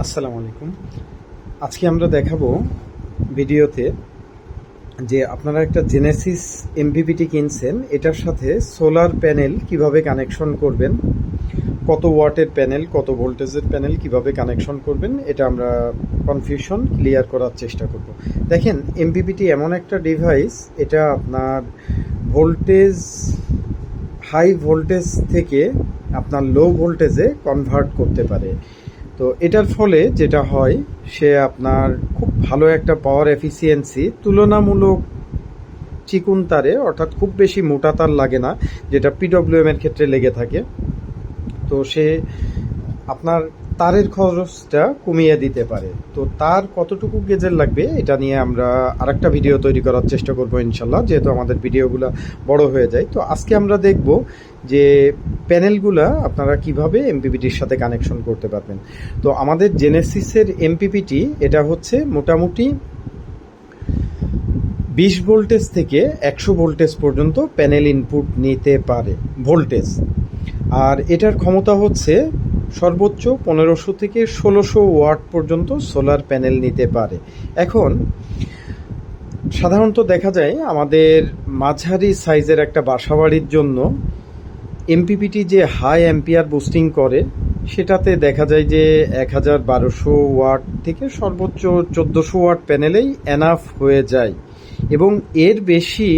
আসসালামু আলাইকুম। আজকে আমরা দেখাবো ভিডিওতে যে আপনারা একটা জেনেসিস এমপিপিটি কিনছেন, এটার সাথে সোলার প্যানেল কিভাবে কানেকশন করবেন, কত ওয়াটের প্যানেল, কত ভোল্টেজের প্যানেল কিভাবে কানেকশন করবেন, এটা আমরা কনফিউশন ক্লিয়ার করার চেষ্টা করব। দেখেন, এমপিপিটি এমন একটা ডিভাইস, এটা আপনার ভোল্টেজ হাই ভোল্টেজ থেকে আপনার লো ভোল্টেজে কনভার্ট করতে পারে। তো এটার ফলে যেটা হয়, সে আপনার খুব ভালো একটা পাওয়ার এফিসিয়েন্সি, তুলনামূলক চিকুন তারে, অর্থাৎ খুব বেশি মোটা তার লাগে না, যেটা পিডব্লিউএম এর ক্ষেত্রে লেগে থাকে। তো সে আপনার তারের খরচটা কমিয়ে দিতে পারে। তো তার কতটুকু গেজের লাগবে এটা নিয়ে আমরা আরেকটা ভিডিও তৈরি করার চেষ্টা করব ইনশাল্লাহ, যেহেতু আমাদের ভিডিওগুলো বড় হয়ে যায়। তো আজকে আমরা দেখব যে প্যানেলগুলা আপনারা কিভাবে এমপিপিটির সাথে কানেকশন করতে পারবেন। তো আমাদের জেনেসিসের এমপিপিটি এটা হচ্ছে মোটামুটি 20 ভোল্টেজ থেকে 100 ভোল্টেজ পর্যন্ত প্যানেল ইনপুট নিতে পারে ভোল্টেজ। আর এটার ক্ষমতা হচ্ছে সর্বোচ্চ 1500 থেকে 1600 ওয়াট পর্যন্ত সোলার প্যানেল নিতে পারে। এখন সাধারণত দেখা যায় আমাদের মাঝারি সাইজের একটা বাসাবাড়ির জন্য এমপিপিটি যে হাই অ্যাম্পিয়ার বুস্টিং করে, সেটাতে দেখা যায় যে 1200 ওয়াট থেকে সর্বোচ্চ 1400 ওয়াট প্যানেলেই এনাফ হয়ে যায়। এবং এর বেশি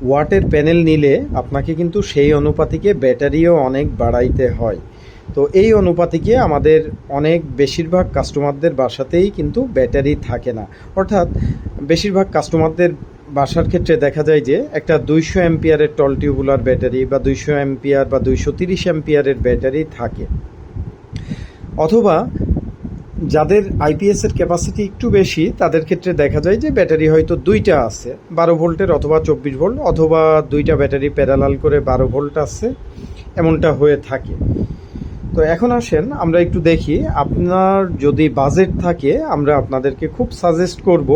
ওয়াটের প্যানেল নিলে আপনাকে কিন্তু সেই অনুপাতিকে ব্যাটারিও অনেক বাড়াইতে হয়। তো এই অনুপাতিকে আমাদের বেশিরভাগ কাস্টমারদের বাসাতেই কিন্তু ব্যাটারি থাকে না, অর্থাৎ বেশিরভাগ কাস্টমারদের বাসার ক্ষেত্রে দেখা যায় যে একটা 200 অ্যাম্পিয়ারের টল টিউবুলার ব্যাটারি বা 200 অ্যাম্পিয়ার বা 230 অ্যাম্পিয়ারের ব্যাটারি থাকে। অথবা যাদের আইপিএস এর ক্যাপাসিটি একটু বেশি, তাদের ক্ষেত্রে দেখা যায় যে ব্যাটারি হয়তো দুইটা আছে, 12 ভোল্টের অথবা 24 ভোল্ট, অথবা দুইটা ব্যাটারি প্যারালাল করে 12 ভোল্ট আছে, এমনটা হয়ে থাকে। তো এখন আসেন আমরা একটু দেখি, আপনার যদি বাজেট থাকে আমরা আপনাদেরকে খুব সাজেস্ট করব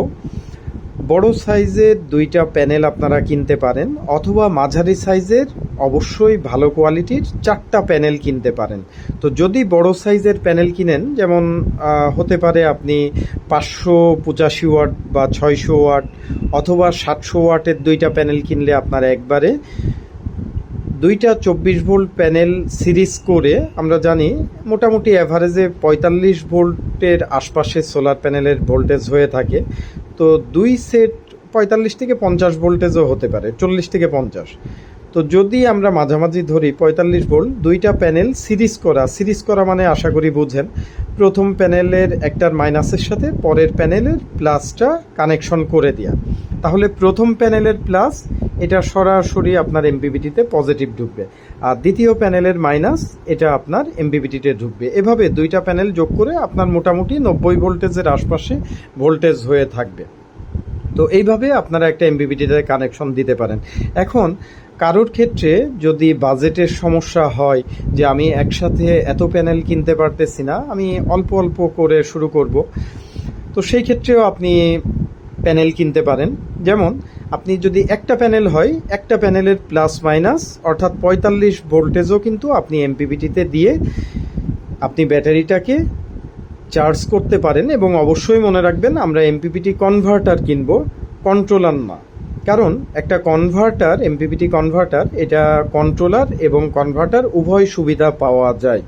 বড় সাইজের দুইটা প্যানেল আপনারা কিনতে পারেন, অথবা মাঝারি সাইজের অবশ্যই ভালো কোয়ালিটির 4টা প্যানেল কিনতে পারেন। তো যদি বড় সাইজের প্যানেল কিনেন, যেমন হতে পারে আপনি 585 ওয়াট বা 600 ওয়াট অথবা 700 ওয়াটের দুইটা প্যানেল কিনলে আপনার একবারে দুইটা 24 ভোল্ট প্যানেল সিরিজ করে, আমরা জানি মোটামুটি অ্যাভারেজে 45 ভোল্টের আশপাশে সোলার প্যানেলের ভোল্টেজ হয়ে থাকে। তো দুই সেট 45 থেকে 50 ভোল্টেজও হতে পারে, 40 থেকে 50। তো যদি আমরা মাঝামাঝি ধরি 45 ভোল্ট, দুইটা প্যানেল সিরিজ করা মানে আশা করি বুঝেন, প্রথম প্যানেলের একটার মাইনাসের সাথে পরের প্যানেলের প্লাসটা কানেকশন করে দেওয়া। তাহলে প্রথম প্যানেলের প্লাস এটা সরাসরি আপনার এমপিপিটিতে পজিটিভ ঢুকবে, আর দ্বিতীয় প্যানেলের মাইনাস এটা আপনার এমপিপিটিতে ঢুকবে। এভাবে দুইটা প্যানেল যোগ করে আপনার মোটামুটি 90 ভোল্টেজের আশপাশে ভোল্টেজ হয়ে থাকবে। তো এইভাবে আপনারা একটা এমপিপিটিতে কানেকশন দিতে পারেন। এখন কারোর ক্ষেত্রে যদি বাজেটের সমস্যা হয় যে আমি একসাথে এত প্যানেল কিনতে পারতেছি না, আমি অল্প অল্প করে শুরু করব, তো সেই ক্ষেত্রেও আপনি প্যানেল কিনতে পারেন। যেমন আপনি যদি একটা প্যানেল হয়, একটা প্যানেলের প্লাস মাইনাস অর্থাৎ 45 ভোল্টেজও কিন্তু আপনি এমপিপিটিতে দিয়ে আপনি ব্যাটারিটাকে চার্জ করতে পারেন। এবং অবশ্যই মনে রাখবেন, আমরা এমপিপিটি কনভার্টার কিনব, কন্ট্রোলার না। কারণ একটা কনভার্টার, এমপিপিটি কনভার্টার, এটা কন্ট্রোলার এবং কনভার্টার উভয় সুবিধা পাওয়া যায়।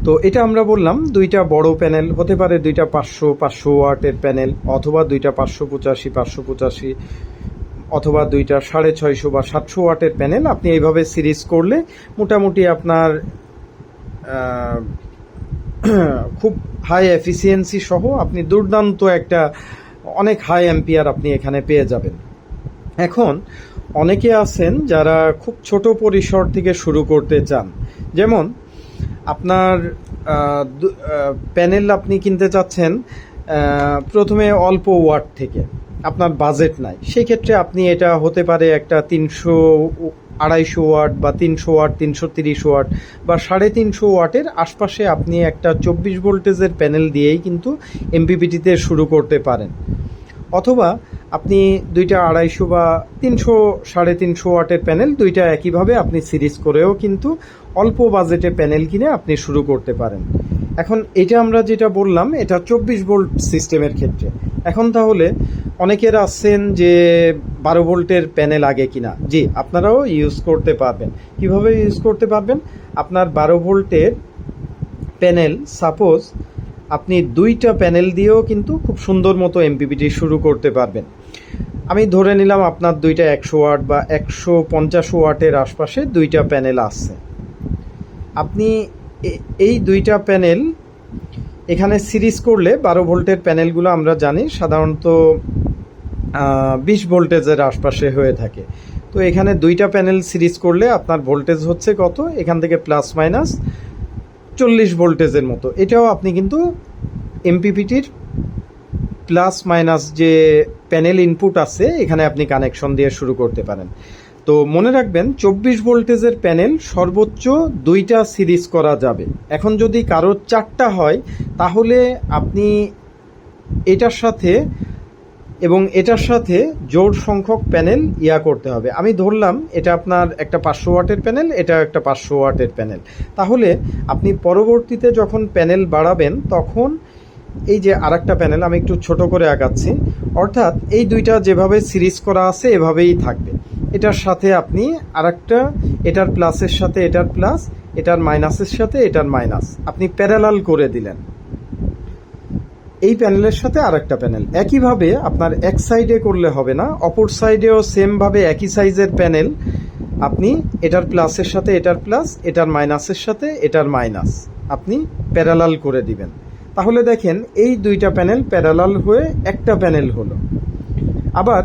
তো এটা আমরা বললাম দুইটা বড় প্যানেল হতে পারে, দুইটা 500 ওয়াটের প্যানেল, অথবা দুইটা 585 অথবা দুইটা 650 বা 700 ওয়াটের প্যানেল। আপনি এইভাবে সিরিজ করলে মোটামুটি আপনার খুব হাই এফিসিয়েন্সি সহ আপনি দুর্দান্ত একটা অনেক হাই অ্যাম্পিয়ার আপনি এখানে পেয়ে যাবেন। এখন অনেকে আছেন যারা খুব ছোট পরিসর থেকে শুরু করতে চান, যেমন আপনার প্যানেল আপনি কিনতে চাচ্ছেন প্রথমে অল্প ওয়াট থেকে, আপনার বাজেট নাই, সেই ক্ষেত্রে আপনি এটা হতে পারে একটা 250 ওয়াট বা 300 ওয়াট, 330 ওয়াট বা 350 ওয়াটের আশপাশে আপনি একটা 24 ভোল্টেজের প্যানেল দিয়েই কিন্তু এমপিপিটিতে শুরু করতে পারেন। অথবা আপনি দুইটা 250 বা 300, 350 ওয়াটের প্যানেল দুইটা একইভাবে আপনি সিরিজ করেও কিন্তু অল্প বাজেটে প্যানেল কিনে আপনি শুরু করতে পারেন। এখন এটা আমরা যেটা বললাম এটা 24 ভোল্ট সিস্টেমের ক্ষেত্রে। এখন তাহলে অনেকের আছেন যে 12 ভোল্টের প্যানেল আগে কিনা। জি, আপনারাও ইউজ করতে পারবেন। কিভাবে ইউজ করতে পারবেন? আপনার 12 ভোল্টের প্যানেল, সাপোজ আপনি 2টা প্যানেল দিয়েও কিন্তু খুব সুন্দর মতো এমপিপিটি শুরু করতে পারবেন। আমি ধরে নিলাম আপনার 2টা 100 ওয়াট বা 150 ওয়াটের আশপাশে 2টা প্যানেল আছে। আপনি এই 2টা প্যানেল এখানে সিরিজ করলে 12 ভোল্টের প্যানেলগুলো আমরা জানি সাধারণত 20 ভোল্টেজের আশপাশে হয়ে থাকে। তো এখানে 2টা প্যানেল সিরিজ করলে আপনার ভোল্টেজ হচ্ছে কত? এখান থেকে প্লাস মাইনাস 40 ভোল্টেজের মতো। এটাও আপনি কিন্তু এমপিপিটির প্লাস মাইনাস যে প্যানেল ইনপুট আছে এখানে আপনি কানেকশন দিয়ে শুরু করতে পারেন। তো মনে রাখবেন 24 ভোল্টেজের প্যানেল সর্বোচ্চ 2টা সিরিজ করা যাবে। এখন যদি কারোর 4টা হয় তাহলে আপনি এটার সাথে এবং এটার সাথে জোড় সংখ্যক প্যানেল করতে হবে। আমি ধরলাম এটা আপনার একটা 500 ওয়াটের প্যানেল, এটা একটা 500 ওয়াটের প্যানেল। তাহলে আপনি পরবর্তীতে যখন প্যানেল বাড়াবেন তখন এই যে আরেকটা প্যানেল আমি একটু ছোট করে আঁকাচ্ছি, অর্থাৎ এই 2টা যেভাবে সিরিজ করা আছে এভাবেই থাকবে। এটার সাথে আপনি আরেকটা, এটার প্লাসের সাথে এটার প্লাস, এটার মাইনাসের সাথে এটার মাইনাস আপনি প্যারালাল করে দিলেন। এই প্যানেলের সাথে আরেকটা প্যানেল একইভাবে আপনার এক সাইডে করলে হবে না, অপর সাইডেও সেমভাবে একই সাইজের প্যানেল আপনি এটার প্লাসের সাথে এটার প্লাস, এটার মাইনাসের সাথে এটার মাইনাস আপনি প্যারালাল করে দিবেন। তাহলে দেখেন এই 2টা প্যানেল প্যারালাল হয়ে একটা প্যানেল হলো। আবার